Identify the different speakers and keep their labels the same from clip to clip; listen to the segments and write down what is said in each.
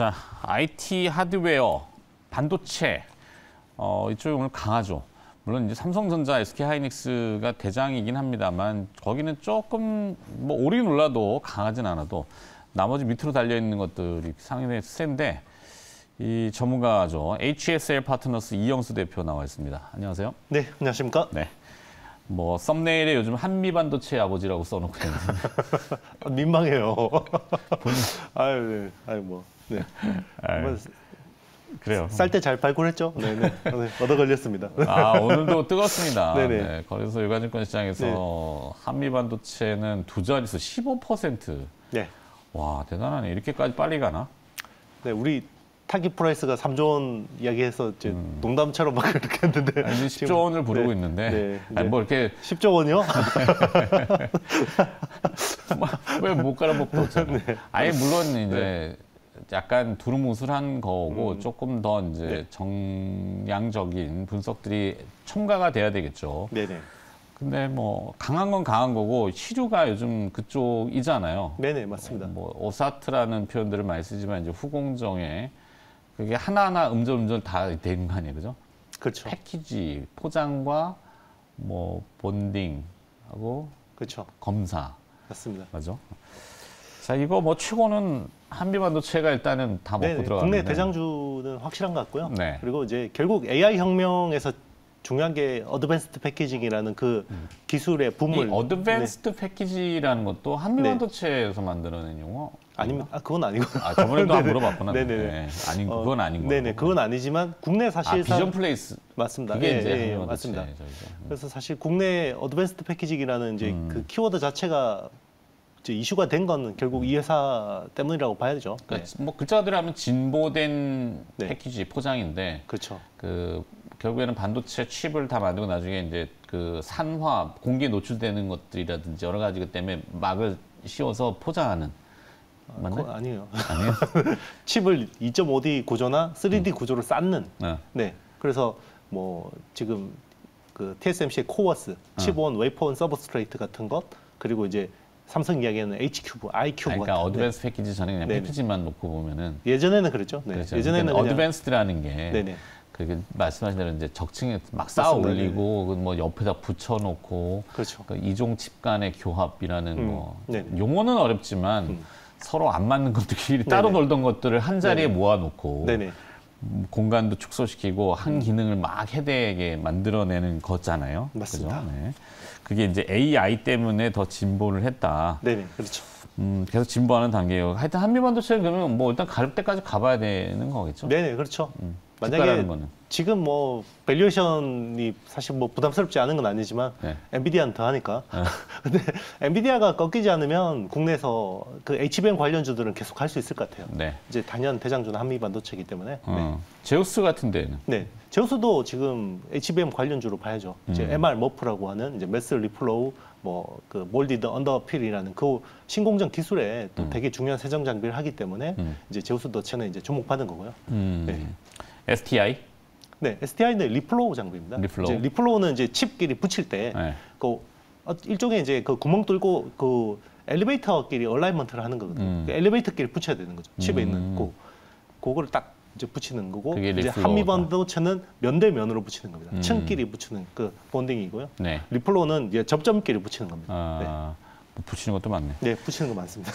Speaker 1: 자, IT 하드웨어, 반도체 이쪽이 오늘 강하죠. 물론 이제 삼성전자, SK하이닉스가 대장이긴 합니다만 거기는 조금 뭐 오르긴 올라도 강하진 않아도 나머지 밑으로 달려 있는 것들이 상당히 센데 이 전문가죠. HSL 파트너스 이영수 대표 나와 있습니다. 안녕하세요.
Speaker 2: 네, 안녕하십니까?
Speaker 1: 네. 뭐 썸네일에 요즘 한미 반도체 아버지라고 써놓고 있는데
Speaker 2: 민망해요. 아유, 네, 아유 뭐, 네.
Speaker 1: 아유, 그래요.
Speaker 2: 쌀 때 잘 발굴했죠? 네네. 얻어 걸렸습니다.
Speaker 1: 아, 오늘도 뜨겁습니다.
Speaker 2: 네네.
Speaker 1: 네, 그래서 일간증권 시장에서
Speaker 2: 네.
Speaker 1: 한미 반도체는 두 자릿수 15%.
Speaker 2: 네.
Speaker 1: 와, 대단하네. 이렇게까지 빨리 가나?
Speaker 2: 네, 우리 타깃 프라이스가 3조 원 이야기해서 이제 농담처럼 막 그렇게 했는데
Speaker 1: 아니, 10조 원을 부르고
Speaker 2: 네,
Speaker 1: 있는데
Speaker 2: 네,
Speaker 1: 아니, 뭐 이렇게
Speaker 2: 10조 원이요?
Speaker 1: 왜 못 갈아먹고 없잖아.
Speaker 2: 네.
Speaker 1: 아예 물론 이제 약간 두루뭉술한 거고 조금 더 이제
Speaker 2: 네.
Speaker 1: 정량적인 분석들이 첨가가 돼야 되겠죠.
Speaker 2: 네네.
Speaker 1: 근데 뭐 강한 건 강한 거고 시류가 요즘 그쪽이잖아요.
Speaker 2: 네네, 맞습니다.
Speaker 1: 뭐 오사트라는 표현들을 많이 쓰지만 이제 후공정에 그게 하나하나 음절음절 다 되는 거 아니에요, 그죠?
Speaker 2: 그렇죠.
Speaker 1: 패키지, 포장과 뭐 본딩하고
Speaker 2: 그렇죠.
Speaker 1: 검사,
Speaker 2: 맞습니다.
Speaker 1: 맞죠? 자, 이거 뭐 최고는 한미반도체가 일단은 다 먹고
Speaker 2: 네,
Speaker 1: 들어가는데
Speaker 2: 국내 대장주는 확실한 것 같고요.
Speaker 1: 네.
Speaker 2: 그리고 이제 결국 AI 혁명에서 중요한 게 어드밴스드 패키징이라는 그 기술의
Speaker 1: 이
Speaker 2: 붐을
Speaker 1: 어드밴스드 패키지라는 것도 한미반도체에서 만들어낸 용어?
Speaker 2: 아니면 그건 아니고.
Speaker 1: 아, 저번에도 한번
Speaker 2: 네네.
Speaker 1: 물어봤구나.
Speaker 2: 네네네.
Speaker 1: 네. 아닌 그건 아닌 거고.
Speaker 2: 네네, 그건 아니지만 국내 사실상
Speaker 1: 비전 플레이스.
Speaker 2: 맞습니다.
Speaker 1: 그게
Speaker 2: 예,
Speaker 1: 이제
Speaker 2: 예,
Speaker 1: 한미반도체.
Speaker 2: 맞습니다.
Speaker 1: 저기죠.
Speaker 2: 그래서 사실 국내 어드밴스드 패키징이라는 이제 그 키워드 자체가 이제 이슈가 된 건 결국 이 회사 때문이라고 봐야 되죠.
Speaker 1: 그러니까
Speaker 2: 네.
Speaker 1: 뭐 글자대로 하면 진보된
Speaker 2: 네.
Speaker 1: 패키지 포장인데
Speaker 2: 그렇죠.
Speaker 1: 그 결국에는 반도체 칩을 다 만들고 나중에 이제 그 산화 공기에 노출되는 것들이라든지 여러 가지 것 때문에 막을 씌워서 포장하는. 맞나요?
Speaker 2: 그건 아니에요.
Speaker 1: 아니에요?
Speaker 2: 칩을 2.5D 구조나 3D 구조를 쌓는.
Speaker 1: 네.
Speaker 2: 네. 그래서 뭐 지금 그 TSMC의 코어스, 칩온, 웨이퍼온, 서브스트레이트 같은 것, 그리고 이제 삼성 이야기하는 H큐브, I큐브
Speaker 1: 그러니까
Speaker 2: 같은.
Speaker 1: 어드밴스 패키지 전에 그냥
Speaker 2: 네네.
Speaker 1: PPG만 놓고 보면은
Speaker 2: 예전에는 그랬죠. 네.
Speaker 1: 그렇죠.
Speaker 2: 예전에는
Speaker 1: 그러니까
Speaker 2: 그냥
Speaker 1: 어드밴스드라는 게
Speaker 2: 네네.
Speaker 1: 그게 말씀하신 대로 이제 적층에 막 쌓아
Speaker 2: 맞습니다.
Speaker 1: 올리고 그뭐 옆에다 붙여놓고
Speaker 2: 그렇죠.
Speaker 1: 그 이종 칩 간의 교합이라는 뭐
Speaker 2: 네네.
Speaker 1: 용어는 어렵지만 서로 안 맞는 것들끼리 따로
Speaker 2: 네네.
Speaker 1: 놀던 것들을 한 자리에
Speaker 2: 네네.
Speaker 1: 모아놓고
Speaker 2: 네네.
Speaker 1: 공간도 축소시키고 한 기능을 막 해대게 만들어내는 거잖아요.
Speaker 2: 맞습니다.
Speaker 1: 그죠? 네. 그게 이제 AI 때문에 더 진보를 했다.
Speaker 2: 네네. 그렇죠.
Speaker 1: 계속 진보하는 단계예요. 하여튼 한미반도체는 그러면 뭐 일단 가를 때까지 가봐야 되는 거겠죠?
Speaker 2: 네네. 그렇죠.
Speaker 1: 주가라는
Speaker 2: 만약에
Speaker 1: 거는.
Speaker 2: 지금 뭐 밸류에이션이 사실 뭐 부담스럽지 않은 건 아니지만
Speaker 1: 네.
Speaker 2: 엔비디아는 더 하니까. 근데 엔비디아가 꺾이지 않으면 국내에서 그 HBM 관련주들은 계속 할 수 있을 것 같아요.
Speaker 1: 네.
Speaker 2: 이제 단연 대장주는 한미반도체이기 때문에. 네.
Speaker 1: 제우스 같은 데는
Speaker 2: 네. 제우스도 지금 HBM 관련주로 봐야죠. 이제 MR 머프라고 하는 이제 매스 리플로우 뭐 그 몰디드 언더필이라는 그 신공정 기술에 또 되게 중요한 세정 장비를 하기 때문에 이제 제우스도 채널 이제 주목받은 거고요. 네.
Speaker 1: STI?
Speaker 2: 네, STI는 리플로우 장비입니다.
Speaker 1: 리플로우?
Speaker 2: 이제 리플로우는 이제 칩끼리 붙일 때,
Speaker 1: 네.
Speaker 2: 그 일종의 이제 그 구멍 뚫고 그 엘리베이터끼리 얼라이먼트를 하는 거거든요. 그 엘리베이터끼리 붙여야 되는 거죠. 칩에 있는 그거를 딱 이제 붙이는 거고,
Speaker 1: 그게
Speaker 2: 이제
Speaker 1: 리플로우다.
Speaker 2: 한미반도체는 면대면으로 붙이는 겁니다. 층끼리 붙이는 그 본딩이고요.
Speaker 1: 네.
Speaker 2: 리플로우는 이제 접점끼리 붙이는 겁니다.
Speaker 1: 뭐 붙이는 것도 많네.
Speaker 2: 네, 붙이는 거 많습니다.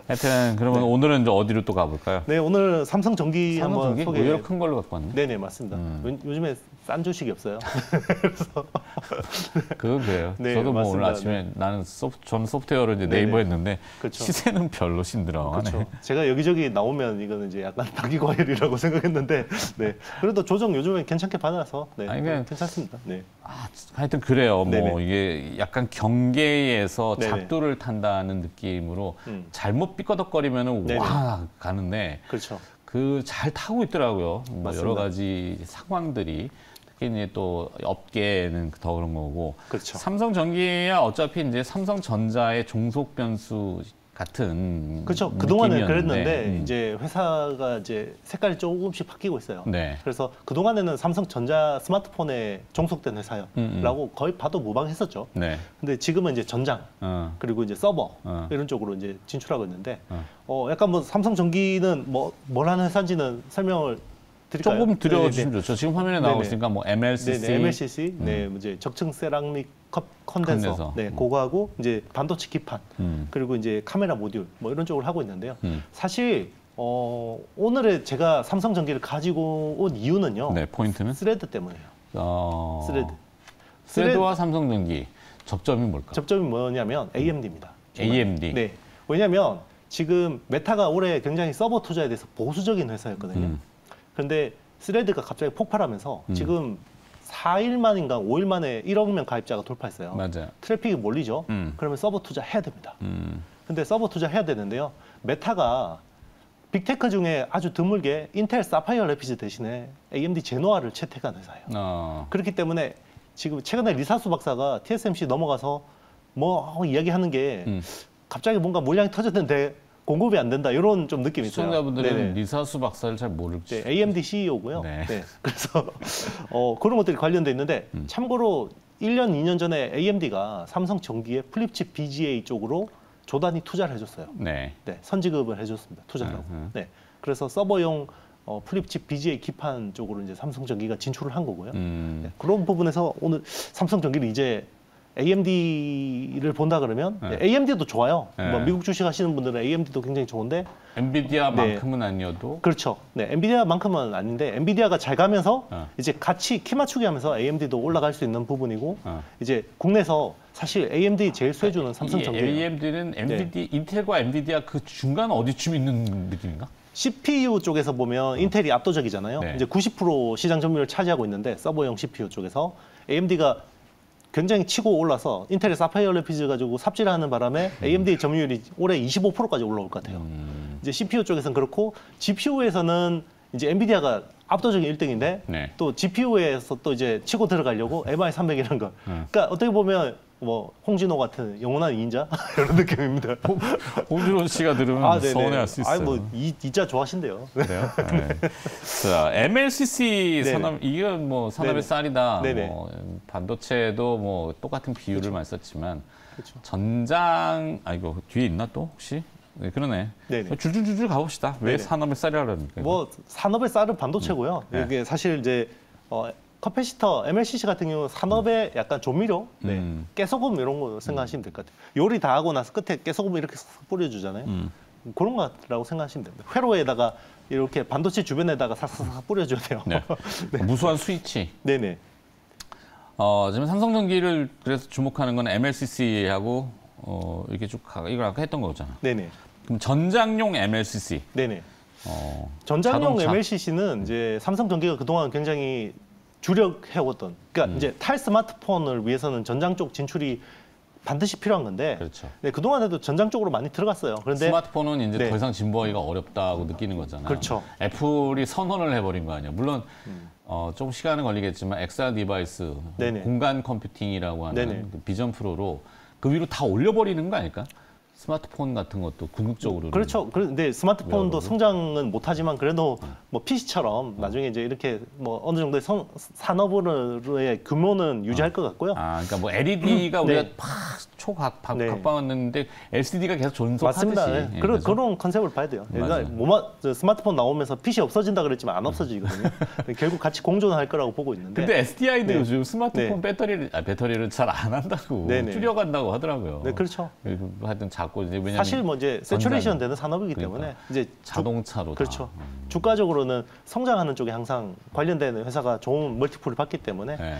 Speaker 1: 하여튼 그러면 오늘은 이제 어디로 또 가볼까요?
Speaker 2: 네, 오늘 삼성전기 한번
Speaker 1: 삼성전기
Speaker 2: 소개.
Speaker 1: 의외로 큰 걸로 갖고 왔네.
Speaker 2: 네네, 맞습니다. 요즘에 싼 주식이 없어요.
Speaker 1: 그건 그래요.
Speaker 2: 네,
Speaker 1: 저도 뭐 오늘
Speaker 2: 맞습니다.
Speaker 1: 아침에 나는 저는 소프트웨어를 이제
Speaker 2: 네네.
Speaker 1: 네이버 했는데
Speaker 2: 그렇죠.
Speaker 1: 시세는 별로 신들어가네.
Speaker 2: 그렇죠. 제가 여기저기 나오면 이거는 이제 약간 닭이과일이라고 생각했는데, 네. 그래도 조정 요즘에 괜찮게 받아서, 네.
Speaker 1: 아니, 그냥
Speaker 2: 괜찮습니다. 네.
Speaker 1: 하여튼 그래요. 뭐
Speaker 2: 네네.
Speaker 1: 이게 약간 경계에서
Speaker 2: 네네.
Speaker 1: 작두를 탄다는 느낌으로 잘못 삐거덕거리면은
Speaker 2: 네네.
Speaker 1: 와 가는데
Speaker 2: 그렇죠.
Speaker 1: 그 잘 타고 있더라고요. 뭐
Speaker 2: 맞습니다.
Speaker 1: 여러 가지 상황들이 특히 이제 또 업계는 더 그런 거고.
Speaker 2: 그렇죠.
Speaker 1: 삼성전기야 어차피 이제 삼성전자의 종속 변수 같은
Speaker 2: 그렇죠. 그동안은
Speaker 1: 느낌이었는데,
Speaker 2: 그랬는데 이제 회사가 이제 색깔이 조금씩 바뀌고 있어요.
Speaker 1: 네.
Speaker 2: 그래서 그동안에는 삼성전자 스마트폰에 종속된 회사라고 거의 봐도 무방했었죠.
Speaker 1: 네.
Speaker 2: 근데 지금은 이제 전장 그리고 이제 서버 이런 쪽으로 이제 진출하고 있는데 약간 뭐 삼성전기는 뭘 하는 회사인지는 설명을 드릴까요?
Speaker 1: 조금 드려주시면 좋죠. 지금 화면에 나오고 있으니까 뭐 MLCC,
Speaker 2: 네네, MLCC, 네, 이제 적층 세라믹 컨덴서, 네, 그거하고 이제 반도체 기판, 그리고 이제 카메라 모듈 뭐 이런 쪽을 하고 있는데요. 사실 오늘의 제가 삼성전기를 가지고 온 이유는요.
Speaker 1: 네, 포인트는
Speaker 2: 스레드 때문이에요. 스레드.
Speaker 1: 스레드와 삼성전기 접점이 뭘까?
Speaker 2: 접점이 뭐냐면 AMD입니다.
Speaker 1: AMD.
Speaker 2: 네. 왜냐하면 지금 메타가 올해 굉장히 서버 투자에 대해서 보수적인 회사였거든요. 그런데 스레드가 갑자기 폭발하면서 지금 4일 만인가 5일 만에 1억 명 가입자가 돌파했어요.
Speaker 1: 맞아요.
Speaker 2: 트래픽이 몰리죠. 그러면 서버 투자 해야 됩니다. 근데 서버 투자 해야 되는데요. 메타가 빅테크 중에 아주 드물게 인텔 사파이어 래피드 대신에 AMD 제노아를 채택한 회사예요. 그렇기 때문에 지금 최근에 리사수 박사가 TSMC 넘어가서 뭐 이야기하는 게 갑자기 뭔가 물량이 터졌는데 공급이 안 된다 이런 좀 느낌이 있어요.
Speaker 1: 시청자분들은
Speaker 2: 네네.
Speaker 1: 리사수 박사를 잘 모를지.
Speaker 2: 네, AMD CEO고요.
Speaker 1: 네.
Speaker 2: 네. 그래서 그런 것들이 관련돼 있는데 참고로 1년, 2년 전에 AMD가 삼성전기의 플립칩 BGA 쪽으로 조단위 투자를 해줬어요.
Speaker 1: 네.
Speaker 2: 네, 선지급을 해줬습니다. 투자라고. 네. 그래서 서버용 플립칩 BGA 기판 쪽으로 이제 삼성전기가 진출을 한 거고요. 네, 그런 부분에서 오늘 삼성전기를 이제 AMD를 본다 그러면 AMD도 좋아요. 뭐 미국 주식 하시는 분들은 AMD도 굉장히 좋은데
Speaker 1: 엔비디아만큼은 아니어도
Speaker 2: 그렇죠. 네, 엔비디아만큼은 아닌데 엔비디아가 잘 가면서 이제 같이 키 맞추기 하면서 AMD도 올라갈 수 있는 부분이고 이제 국내에서 사실 AMD 제일 수혜주는 삼성전기예요.
Speaker 1: AMD는 인텔과 엔비디아 그 중간 어디쯤 있는 느낌인가?
Speaker 2: CPU 쪽에서 보면 인텔이 압도적이잖아요.
Speaker 1: 네.
Speaker 2: 이제 90% 시장 점유율을 차지하고 있는데 서버용 CPU 쪽에서 AMD가 굉장히 치고 올라서 인텔의 사파이어 래피드 가지고 삽질하는 바람에 AMD 점유율이 올해 25%까지 올라올 것 같아요. 이제 CPU 쪽에서는 그렇고 GPU에서는 이제 엔비디아가 압도적인 1등인데
Speaker 1: 네.
Speaker 2: 또 GPU에서 또 이제 치고 들어가려고 MI300이라는 거. 그러니까 어떻게 보면 뭐 홍진호 같은 영원한 2인자 이런 느낌입니다.
Speaker 1: 홍준호 씨가 들으면 서운해할 수 있어요.
Speaker 2: 아니 뭐 이자 좋아하신대요.
Speaker 1: 그래요? 네. 자, MLCC
Speaker 2: 네네.
Speaker 1: 산업 이게 뭐 산업의
Speaker 2: 네네.
Speaker 1: 쌀이다.
Speaker 2: 네네.
Speaker 1: 뭐 반도체도 뭐 똑같은 비율을 많이 썼지만
Speaker 2: 그렇죠.
Speaker 1: 전장 이거 뒤에 있나 또 혹시? 네, 그러네.
Speaker 2: 네네.
Speaker 1: 줄줄줄줄 가봅시다. 왜
Speaker 2: 네네.
Speaker 1: 산업의 쌀이라 그러니까?
Speaker 2: 뭐 산업의 쌀은 반도체고요.
Speaker 1: 네.
Speaker 2: 이게 사실 이제 커패시터, MLCC 같은 경우는 산업의 약간 조미료, 깨소금 이런 거 생각하시면 될 것 같아요. 요리 다 하고 나서 끝에 깨소금 이렇게 싹 뿌려주잖아요. 그런 거라고 생각하시면 됩니다. 회로에다가 이렇게 반도체 주변에다가 싹싹 뿌려줘야 돼요.
Speaker 1: 네. 무수한 스위치.
Speaker 2: 네네.
Speaker 1: 지금 삼성전기를 그래서 주목하는 건 MLCC하고 이렇게 쭉 이걸 아까 했던 거잖아.
Speaker 2: 네네.
Speaker 1: 그럼 전장용 MLCC.
Speaker 2: 네네. 전장용
Speaker 1: 자동차.
Speaker 2: MLCC는 이제 삼성전기가 그동안 굉장히 주력해왔던, 그러니까 이제 탈 스마트폰을 위해서는 전장 쪽 진출이 반드시 필요한 건데,
Speaker 1: 그렇죠.
Speaker 2: 네, 그동안에도 전장 쪽으로 많이 들어갔어요. 그런데
Speaker 1: 스마트폰은 이제
Speaker 2: 네.
Speaker 1: 더 이상 진보하기가 어렵다고 느끼는 거잖아요.
Speaker 2: 그렇죠.
Speaker 1: 애플이 선언을 해버린 거 아니에요. 물론 조금 시간은 걸리겠지만 XR 디바이스,
Speaker 2: 네네.
Speaker 1: 공간 컴퓨팅이라고 하는
Speaker 2: 네네.
Speaker 1: 그 비전 프로로 그 위로 다 올려버리는 거 아닐까? 스마트폰 같은 것도 궁극적으로.
Speaker 2: 그렇죠. 그런데 스마트폰도
Speaker 1: 외워보고.
Speaker 2: 성장은 못하지만 그래도 뭐 PC처럼 나중에 이제 이렇게 뭐 어느 정도의 산업으로의 규모는 유지할 것 같고요.
Speaker 1: 그러니까 뭐 LED가 우리가
Speaker 2: 네. 네.
Speaker 1: 각방했는데 LCD가 계속 존속하듯이.
Speaker 2: 맞습니다. 네.
Speaker 1: 예,
Speaker 2: 그런 컨셉을 봐야 돼요.
Speaker 1: 맞아요.
Speaker 2: 스마트폰 나오면서 PC 없어진다 그랬지만 안 없어지거든요. 결국 같이 공존할 거라고 보고 있는데.
Speaker 1: 근데 SDI도
Speaker 2: 네.
Speaker 1: 요즘 스마트폰
Speaker 2: 네.
Speaker 1: 배터리를 잘 안 한다고
Speaker 2: 네네.
Speaker 1: 줄여간다고 하더라고요.
Speaker 2: 네, 그렇죠.
Speaker 1: 하여튼 자꾸 이제 왜냐면
Speaker 2: 사실 뭐 이제 세츄레이션
Speaker 1: 전장.
Speaker 2: 되는 산업이기
Speaker 1: 그러니까.
Speaker 2: 때문에 이제
Speaker 1: 자동차로 다.
Speaker 2: 그렇죠. 주가적으로는 성장하는 쪽에 항상 관련되는 회사가 좋은 멀티플을 받기 때문에
Speaker 1: 네.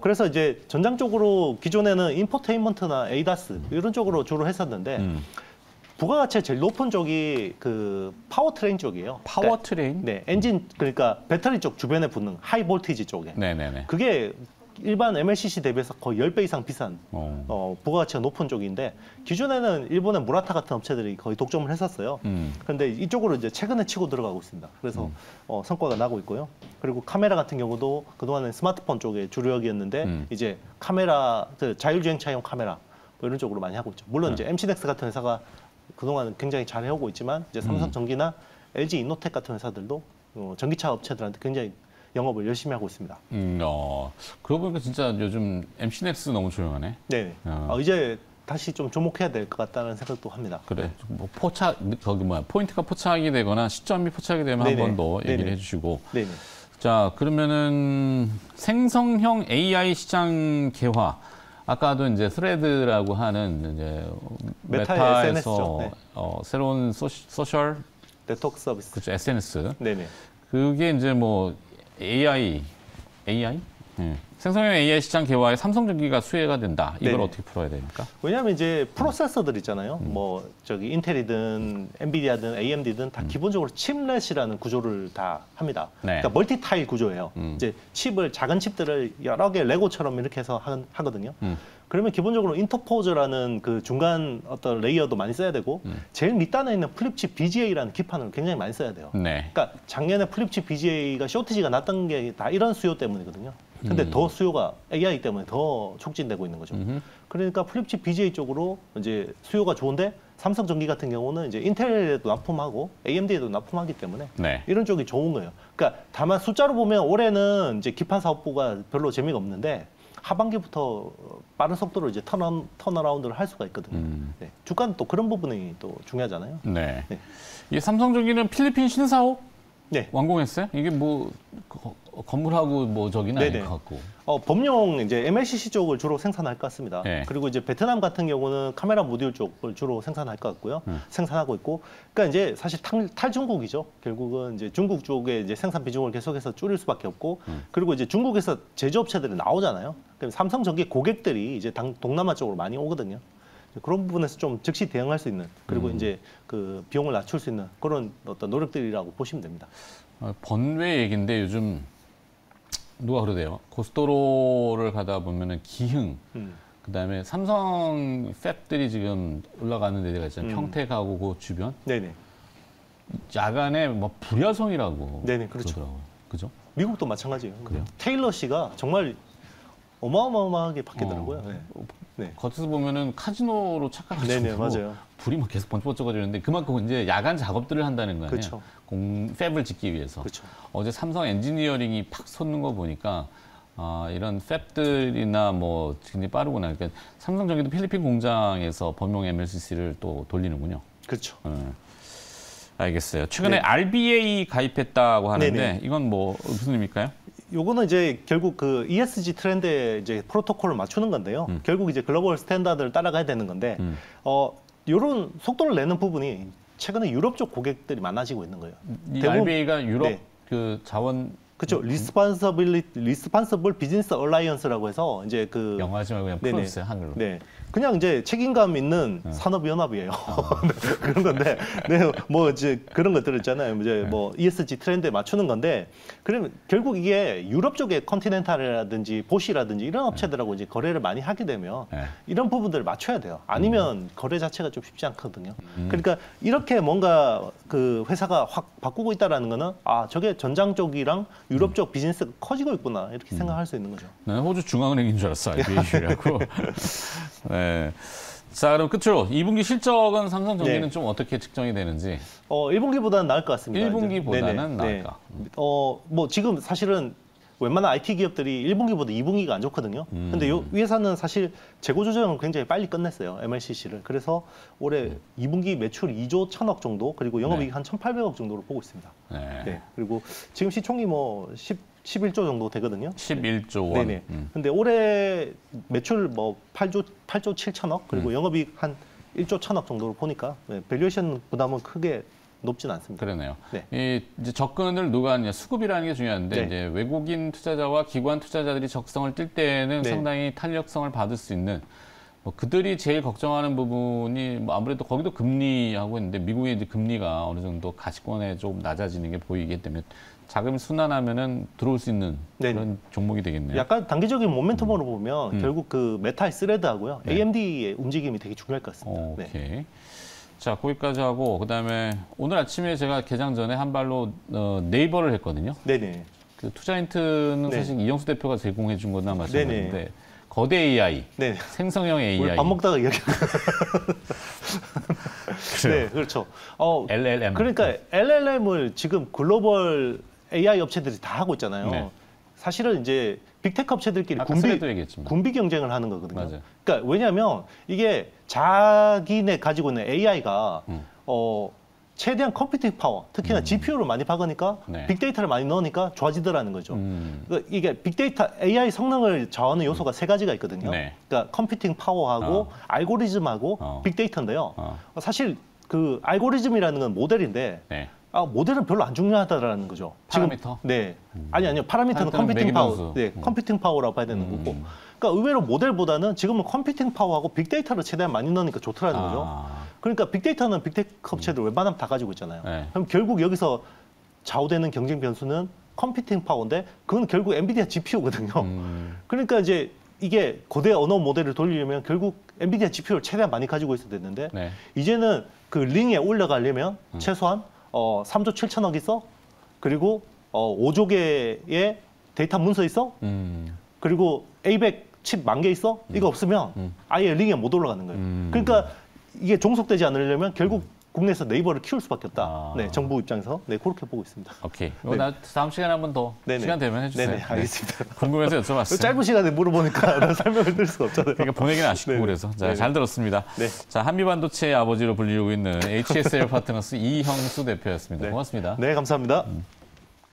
Speaker 2: 그래서 이제 전장 쪽으로 기존에는 인포테인먼트나 에이다스 이런 쪽으로 주로 했었는데 부가가치가 제일 높은 쪽이 그 파워트레인 쪽이에요.
Speaker 1: 파워트레인?
Speaker 2: 네, 엔진 그러니까 배터리 쪽 주변에 붙는 하이 볼티지 쪽에
Speaker 1: 네네네.
Speaker 2: 그게 일반 MLCC 대비해서 거의 10배 이상 비싼 부가가치가 높은 쪽인데 기존에는 일본의 무라타 같은 업체들이 거의 독점을 했었어요. 그런데 이쪽으로 이제 최근에 치고 들어가고 있습니다. 그래서 성과가 나고 있고요. 그리고 카메라 같은 경우도 그동안은 스마트폰 쪽에 주력이었는데 이제 카메라 자율주행차용 카메라 뭐 이런 쪽으로 많이 하고 있죠. 물론 이제 MC넥스 같은 회사가 그동안 굉장히 잘 해오고 있지만 이제 삼성전기나 LG 이노텍 같은 회사들도 전기차 업체들한테 굉장히 영업을 열심히 하고 있습니다.
Speaker 1: 그러고 보니까 진짜 요즘 MC넥스 너무 조용하네.
Speaker 2: 네. 이제 다시 좀 주목해야 될 것 같다는 생각도 합니다.
Speaker 1: 그래. 뭐 포인트가 포착이 되거나 시점이 포착이 되면 한 번 더 얘기를 해주시고.
Speaker 2: 네네.
Speaker 1: 자, 그러면은 생성형 AI 시장 개화. 아까도 이제 스레드라고 하는 이제
Speaker 2: 메타의
Speaker 1: 메타에서
Speaker 2: SNS죠.
Speaker 1: 새로운 소셜
Speaker 2: 네트워크 서비스.
Speaker 1: 그렇죠, SNS.
Speaker 2: 네네.
Speaker 1: 그게 이제 뭐 AI? 네. 생성형 AI 시장 개화에 삼성전기가 수혜가 된다. 이걸
Speaker 2: 네네.
Speaker 1: 어떻게 풀어야 됩니까?
Speaker 2: 왜냐하면 이제 프로세서들 있잖아요. 뭐 저기 인텔이든 엔비디아든 AMD든 다 기본적으로 칩렛이라는 구조를 다 합니다.
Speaker 1: 네.
Speaker 2: 그러니까 멀티 타일 구조예요. 이제 작은 칩들을 여러 개 레고처럼 이렇게 해서 하거든요. 그러면 기본적으로 인터포저라는 그 중간 어떤 레이어도 많이 써야 되고 제일 밑단에 있는 플립칩 BGA라는 기판을 굉장히 많이 써야 돼요.
Speaker 1: 네.
Speaker 2: 그러니까 작년에 플립칩 BGA가 쇼티지가 났던 게 다 이런 수요 때문이거든요. 근데 더 수요가 AI 때문에 더 촉진되고 있는 거죠. 그러니까 플립칩 BGA 쪽으로 이제 수요가 좋은데 삼성전기 같은 경우는 이제 인텔에도 납품하고 AMD에도 납품하기 때문에
Speaker 1: 네.
Speaker 2: 이런 쪽이 좋은 거예요. 그러니까 다만 숫자로 보면 올해는 이제 기판 사업부가 별로 재미가 없는데 하반기부터 빠른 속도로 이제 턴어라운드를 할 수가 있거든요. 네. 주가는 또 그런 부분이 또 중요하잖아요.
Speaker 1: 네.
Speaker 2: 네.
Speaker 1: 이 삼성전기는 필리핀 신사옥
Speaker 2: 네.
Speaker 1: 완공했어요? 이게 뭐 건물하고 뭐 저기는 아닐
Speaker 2: 네네.
Speaker 1: 것 같고.
Speaker 2: 범용 이제 MLCC 쪽을 주로 생산할 것 같습니다.
Speaker 1: 네.
Speaker 2: 그리고 이제 베트남 같은 경우는 카메라 모듈 쪽을 주로 생산할 것 같고요. 생산하고 있고. 그러니까 이제 사실 탈중국이죠. 결국은 이제 중국 쪽에 이제 생산 비중을 계속해서 줄일 수밖에 없고. 그리고 이제 중국에서 제조업체들이 나오잖아요. 그럼 삼성전기 고객들이 이제 동남아 쪽으로 많이 오거든요. 그런 부분에서 좀 즉시 대응할 수 있는 그리고 이제 그 비용을 낮출 수 있는 그런 어떤 노력들이라고 보시면 됩니다.
Speaker 1: 번외 얘기인데 요즘 누가 그러대요. 고속도로를 가다 보면은 기흥, 그다음에 삼성 팹들이 지금 올라가는 데가 있잖아요. 평택하고 그 주변.
Speaker 2: 네네.
Speaker 1: 야간에 뭐 불야성이라고.
Speaker 2: 네네, 그렇죠.
Speaker 1: 그러더라고요. 그죠?
Speaker 2: 미국도 마찬가지예요.
Speaker 1: 그래요?
Speaker 2: 테일러 씨가 정말 어마어마하게 바뀌더라고요. 네. 네.
Speaker 1: 겉에서 보면은 카지노로 착각하시고
Speaker 2: 네네, 맞아요.
Speaker 1: 불이 막 계속 번쩍번쩍거리는데 그만큼 이제 야간 작업들을 한다는 거 아니에요?
Speaker 2: 그렇죠.
Speaker 1: 팹을 짓기 위해서.
Speaker 2: 그렇죠.
Speaker 1: 어제 삼성 엔지니어링이 팍 솟는 거 보니까 이런 팹들이나 뭐 굉장히 빠르구나. 그러니까 삼성전기도 필리핀 공장에서 범용 MLCC를 또 돌리는군요.
Speaker 2: 그렇죠.
Speaker 1: 알겠어요. 최근에
Speaker 2: 네.
Speaker 1: RBA 가입했다고 하는데
Speaker 2: 네네.
Speaker 1: 이건 뭐 무슨 의미일까요?
Speaker 2: 요거는 이제 결국 그 ESG 트렌드에 이제 프로토콜을 맞추는 건데요. 결국 이제 글로벌 스탠다드를 따라가야 되는 건데, 요런 속도를 내는 부분이 최근에 유럽 쪽 고객들이 많아지고 있는 거예요.
Speaker 1: 이
Speaker 2: 대부분-
Speaker 1: RBA가 유럽
Speaker 2: 네.
Speaker 1: 그 자원
Speaker 2: 그렇죠. 리스폰서블 비즈니스 얼라이언스라고 해서 이제 그
Speaker 1: 영어하지 말고 그냥
Speaker 2: 네네.
Speaker 1: 풀어주세요 한글로.
Speaker 2: 네. 그냥 이제 책임감 있는 산업연합이에요. 네, 그런 건데, 네, 뭐 이제 그런 것들 있잖아요. 이제 뭐 ESG 트렌드에 맞추는 건데, 그러면 결국 이게 유럽 쪽에 컨티넨탈이라든지 보시라든지 이런 업체들하고 이제 거래를 많이 하게 되면
Speaker 1: 네.
Speaker 2: 이런 부분들을 맞춰야 돼요. 아니면 거래 자체가 좀 쉽지 않거든요. 그러니까 이렇게 뭔가 그 회사가 확 바꾸고 있다라는 거는 저게 전장 쪽이랑 유럽 쪽 비즈니스가 커지고 있구나 이렇게 생각할 수 있는 거죠.
Speaker 1: 나는 호주 중앙은행인 줄 알았어, RBA라고. 네. 자, 그럼 끝으로 2분기 실적은 삼성전기는
Speaker 2: 네.
Speaker 1: 좀 어떻게 측정이 되는지.
Speaker 2: 1분기보다는 나을 것 같습니다.
Speaker 1: 1분기보다는 나을까?
Speaker 2: 뭐 지금 사실은 웬만한 IT 기업들이 1분기보다 2분기가 안 좋거든요. 근데 이 회사는 사실 재고 조정을 굉장히 빨리 끝냈어요. MLCC를. 그래서 올해 2분기 매출 2조 1천억 정도, 그리고 영업이익 한 1,800억 정도로 보고 있습니다.
Speaker 1: 네.
Speaker 2: 네. 그리고 지금 시총이 뭐 11조 정도 되거든요.
Speaker 1: 11조 원.
Speaker 2: 네네. 근데 올해 매출 뭐 8조 7천억, 그리고 영업이익 한 1조 1천억 정도로 보니까 밸류에이션 부담은 크게 높진 않습니다.
Speaker 1: 그러네요.
Speaker 2: 네.
Speaker 1: 이 이제 접근을 누가 하느냐, 수급이라는 게 중요한데
Speaker 2: 네.
Speaker 1: 이제 외국인 투자자와 기관 투자자들이 적성을 뛸 때는
Speaker 2: 네.
Speaker 1: 상당히 탄력성을 받을 수 있는 뭐 그들이 제일 걱정하는 부분이 뭐 아무래도 거기도 금리하고 있는데 미국의 이제 금리가 어느 정도 가치권에 좀 낮아지는 게 보이기 때문에 자금이 순환하면은 들어올 수 있는
Speaker 2: 네네.
Speaker 1: 그런 종목이 되겠네요.
Speaker 2: 약간 단기적인 모멘텀으로 보면 결국 그 메타의 스레드하고요,
Speaker 1: 네.
Speaker 2: AMD의 움직임이 되게 중요할 것 같습니다.
Speaker 1: 오케이.
Speaker 2: 네.
Speaker 1: 자, 거기까지 하고 그다음에 오늘 아침에 제가 개장 전에 한 발로 네이버를 했거든요.
Speaker 2: 네네.
Speaker 1: 그 투자인트는
Speaker 2: 네.
Speaker 1: 사실 이영수 대표가 제공해 준 거나 마찬가지인데
Speaker 2: 네네.
Speaker 1: 거대 AI,
Speaker 2: 네.
Speaker 1: 생성형 AI.
Speaker 2: 우리 밥 먹다가 이야기. 네, 그렇죠.
Speaker 1: LLM.
Speaker 2: 그러니까 LLM을 지금 글로벌 AI 업체들이 다 하고 있잖아요.
Speaker 1: 네.
Speaker 2: 사실은 이제 빅테크 업체들끼리
Speaker 1: 아까 슬레도 얘기했지만.
Speaker 2: 군비 경쟁을 하는 거거든요.
Speaker 1: 맞아요.
Speaker 2: 그러니까 왜냐하면 이게 자기네 가지고 있는 AI가 최대한 컴퓨팅 파워, 특히나 GPU를 많이 박으니까
Speaker 1: 네.
Speaker 2: 빅데이터를 많이 넣으니까 좋아지더라는 거죠. 그러니까 이게 빅데이터 AI 성능을 저하는 요소가 세 가지가 있거든요.
Speaker 1: 네.
Speaker 2: 그러니까 컴퓨팅 파워하고 알고리즘하고 빅데이터인데요. 사실 그 알고리즘이라는 건 모델인데
Speaker 1: 네.
Speaker 2: 모델은 별로 안 중요하다라는 거죠.
Speaker 1: 파라미터?
Speaker 2: 네. 아니요. 파라미터는 컴퓨팅 파워. 네, 컴퓨팅 파워라고 봐야 되는 거고. 그러니까 의외로 모델보다는 지금은 컴퓨팅 파워하고 빅데이터를 최대한 많이 넣으니까 좋더라는 거죠. 그러니까 빅데이터는 빅테크 업체들 웬만하면 다 가지고 있잖아요.
Speaker 1: 네.
Speaker 2: 그럼 결국 여기서 좌우되는 경쟁 변수는 컴퓨팅 파워인데 그건 결국 엔비디아 GPU거든요. 그러니까 이제 이게 고대 언어 모델을 돌리려면 결국 엔비디아 GPU를 최대한 많이 가지고 있어야 되는데
Speaker 1: 네.
Speaker 2: 이제는 그 링에 올라가려면 최소한 3조 7천억 있어? 그리고 5조 개의 데이터 문서 있어? 그리고 A100 칩 10,000개 있어? 이거 없으면 아예 링에 못 올라가는 거예요. 그러니까 이게 종속되지 않으려면 결국 국내에서 네이버를 키울 수밖에 없다. 네, 정부 입장에서 네, 그렇게 보고 있습니다.
Speaker 1: 오케이.
Speaker 2: 네.
Speaker 1: 다음 시간에 한 번 더 시간 되면 해주세요.
Speaker 2: 네네, 알겠습니다.
Speaker 1: 네. 궁금해서 여쭤봤어요.
Speaker 2: 짧은 시간에 물어보니까 설명을 드릴 수가 없잖아요.
Speaker 1: 그러니까 보내기는 아쉽고
Speaker 2: 네네.
Speaker 1: 그래서. 자,
Speaker 2: 네네.
Speaker 1: 잘 들었습니다.
Speaker 2: 네.
Speaker 1: 자, 한미반도체의 아버지로 불리고 있는 HSL 파트너스 이형수 대표였습니다.
Speaker 2: 네.
Speaker 1: 고맙습니다.
Speaker 2: 네, 감사합니다.